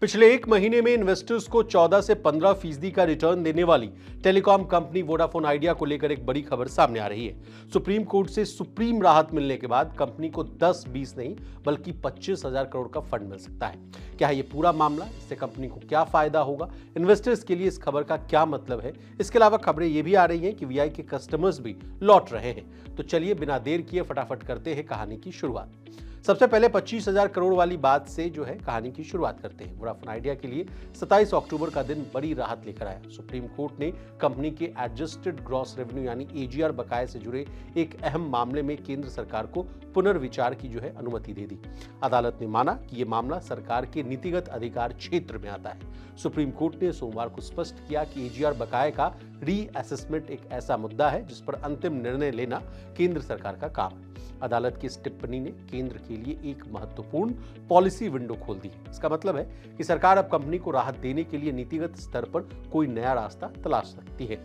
पिछले एक महीने में इन्वेस्टर्स को 14 से 15% का रिटर्न देने वाली टेलीकॉम कंपनी वोडाफोन आइडिया को लेकर एक बड़ी खबर सामने आ रही है। सुप्रीम कोर्ट से सुप्रीम राहत मिलने के बाद कंपनी को 10-20 नहीं बल्कि 25,000 करोड़ का फंड मिल सकता है। क्या है ये पूरा मामला? इससे कंपनी को क्या फायदा होगा? इन्वेस्टर्स के लिए इस खबर का क्या मतलब है? इसके अलावा खबरें ये भी आ रही हैं कि वीआई के कस्टमर्स भी लौट रहे हैं। तो चलिए बिना देर किए फटाफट करते हैं कहानी की शुरुआत। सबसे पहले 25,000 करोड़ वाली बात से जो है कहानी की शुरुआत करते हैं। वोडाफोन आइडिया के लिए 27 अक्टूबर का दिन बड़ी राहत लेकर आया। सुप्रीम कोर्ट ने कंपनी के एडजस्टेड ग्रॉस रेवेन्यू यानी एजीआर बकाये से जुड़े एक अहम मामले में केंद्र सरकार को पुनर्विचार की जो है अनुमति दे दी। अदालत ने माना कि यह मामला सरकार के नीतिगत अधिकार क्षेत्र में आता है। सुप्रीम कोर्ट ने सोमवार को स्पष्ट किया कि एजीआर बकाये का रीअसेसमेंट एक ऐसा मुद्दा है जिस पर अंतिम निर्णय लेना केंद्र सरकार का काम है। अदालत की इस टिप्पणी ने केंद्र के लिए एक महत्वपूर्ण पॉलिसी विंडो खोल दी। इसका मतलब है कि सरकार अब कंपनी को राहत देने के लिए नीतिगत स्तर पर कोई नया रास्ता तलाश सकती है।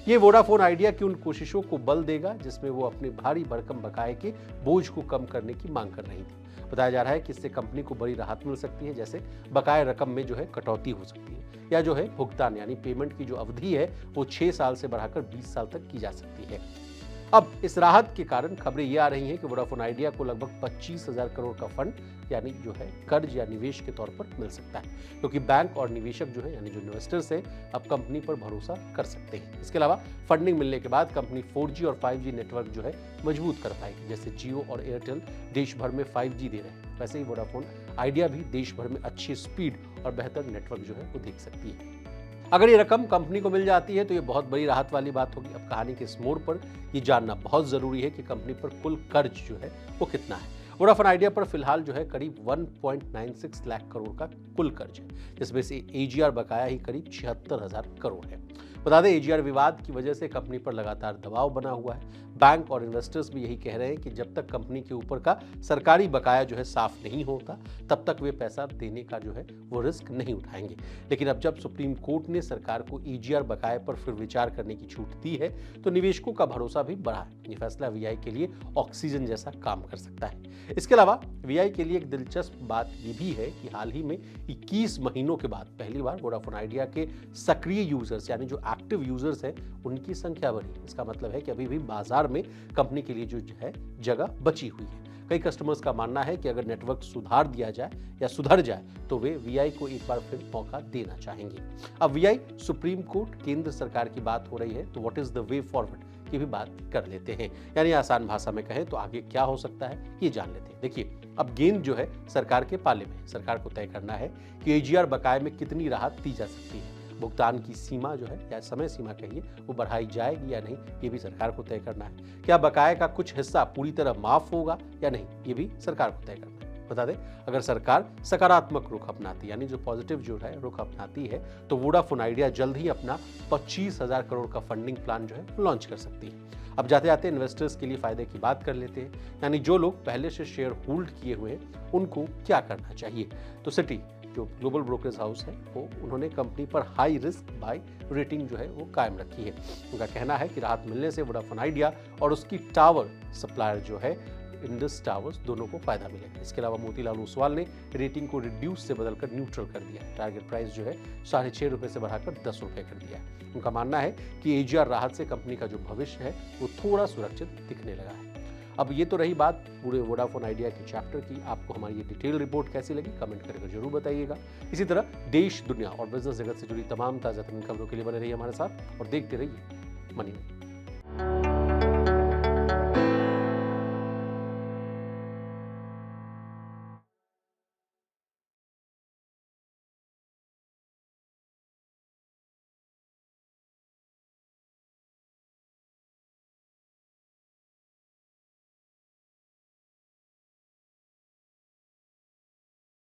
ये वोडाफोन आइडिया की उन कोशिशों को बल देगा जिसमें वो अपने भारी भरकम बकाये के बोझ को कम करने की मांग कर रही थी। बताया जा रहा है कि इससे कंपनी को बड़ी राहत मिल सकती है, जैसे बकाये रकम में जो है कटौती हो सकती है या जो है भुगतान यानी पेमेंट की जो अवधि है वो 6 साल से बढ़ाकर 20 साल तक की जा सकती है। अब इस राहत के कारण खबरें ये आ रही हैं कि वोडाफोन आइडिया को लगभग 25,000 करोड़ का फंड यानी जो है कर्ज या निवेश के तौर पर मिल सकता है, क्योंकि बैंक और निवेशक जो है यानी जो इन्वेस्टर्स है अब कंपनी पर भरोसा कर सकते हैं। इसके अलावा फंडिंग मिलने के बाद कंपनी 4G और 5G नेटवर्क जो है मजबूत कर पाएगी। जैसे जियो और एयरटेल देश भर में 5G दे रहे हैं, वैसे ही वोडाफोन आइडिया भी देश भर में अच्छी स्पीड और बेहतर नेटवर्क जो है वो देख सकती है। अगर ये रकम कंपनी को मिल जाती है तो ये बहुत बड़ी राहत वाली बात होगी। अब कहानी के इस मोड़ पर ये जानना बहुत जरूरी है कि कंपनी पर कुल कर्ज जो है वो कितना है। वोडाफोन आइडिया पर फिलहाल जो है करीब 1.96 लाख करोड़ का कुल कर्ज है, जिसमें से एजीआर बकाया ही करीब 76,000 करोड़ है। बता दें एजीआर विवाद की वजह से कंपनी पर लगातार दबाव बना हुआ है। बैंक और इन्वेस्टर्स भी यही कह रहे हैं कि जब तक कंपनी के ऊपर का सरकारी बकाया जो है साफ नहीं होता तब तक वे पैसा देने का जो है वो रिस्क नहीं उठाएंगे। लेकिन अब जब सुप्रीम कोर्ट ने सरकार को एजीआर बकाये पर फिर विचार करने की छूट दी है तो निवेशकों का भरोसा भी बढ़ा है। ये फैसला वीआई के लिए ऑक्सीजन जैसा काम कर सकता है। इसके अलावा वीआई के लिए एक दिलचस्प बात ये भी है कि हाल ही में 21 महीनों के बाद पहली बार वोडाफोन आइडिया के सक्रिय यूजर्स यानी जो एक्टिव यूजर्स हैं उनकी संख्या बढ़ी। इसका मतलब है कि अभी भी बाजार में कंपनी के लिए जो है जगह बची हुई है। कई कस्टमर्स का मानना है कि अगर नेटवर्क सुधार दिया जाए या सुधर जाए तो वे वीआई को एक बार फिर मौका देना चाहेंगे। अब वीआई, सुप्रीम कोर्ट, केंद्र सरकार की बात हो रही है तो what is the way forward की भी बात कर लेते हैं। यानी आसान भाषा में कहें तो आगे क्या हो सकता है ये जान लेते हैं। देखिए अब गेंद जो है सरकार के पाले में है। सरकार को तय करना है कि एजीआर बकाये में कितनी राहत दी जा सकती है। भुगतान की सीमा जो है या समय सीमा कहिए वो बढ़ाई जाएगी या नहीं ये भी सरकार को तय करना है। क्या बकाये का कुछ हिस्सा पूरी तरह माफ होगा या नहीं ये भी सरकार को तय करना है। बता दें अगर सरकार सकारात्मक रुख अपनाती यानी जो पॉजिटिव जो है रुख अपनाती है तो वोडाफोन आइडिया जल्द ही अपना 25,000 करोड़ का फंडिंग प्लान जो है लॉन्च कर सकती है। अब जाते जाते इन्वेस्टर्स के लिए फायदे की बात कर लेते हैं, यानी जो लोग पहले से शेयर होल्ड किए हुए हैं उनको क्या करना चाहिए। तो सिटी जो ग्लोबल ब्रोकरेज हाउस है वो उन्होंने कंपनी पर हाई रिस्क बाय रेटिंग जो है वो कायम रखी है। उनका कहना है कि राहत मिलने से वोडाफोन आइडिया और उसकी टावर सप्लायर जो है इंडस टावर्स दोनों को फायदा मिलेगा। इसके अलावा मोतीलाल ओसवाल ने रेटिंग को रिड्यूस से बदलकर न्यूट्रल कर दिया। टारगेट प्राइस जो है 6.5 रुपये से बढ़ाकर 10 रुपये कर दिया है। उनका मानना है कि एजीआर राहत से कंपनी का जो भविष्य है वो थोड़ा सुरक्षित दिखने लगा है। अब ये तो रही बात पूरे वोडाफोन आइडिया के चैप्टर की। आपको हमारी ये डिटेल रिपोर्ट कैसी लगी कमेंट करके जरूर बताइएगा। इसी तरह देश, दुनिया और बिजनेस जगत से जुड़ी तमाम ताज़ा तरीन खबरों के लिए बने रहिए हमारे साथ और देखते रहिए मनी।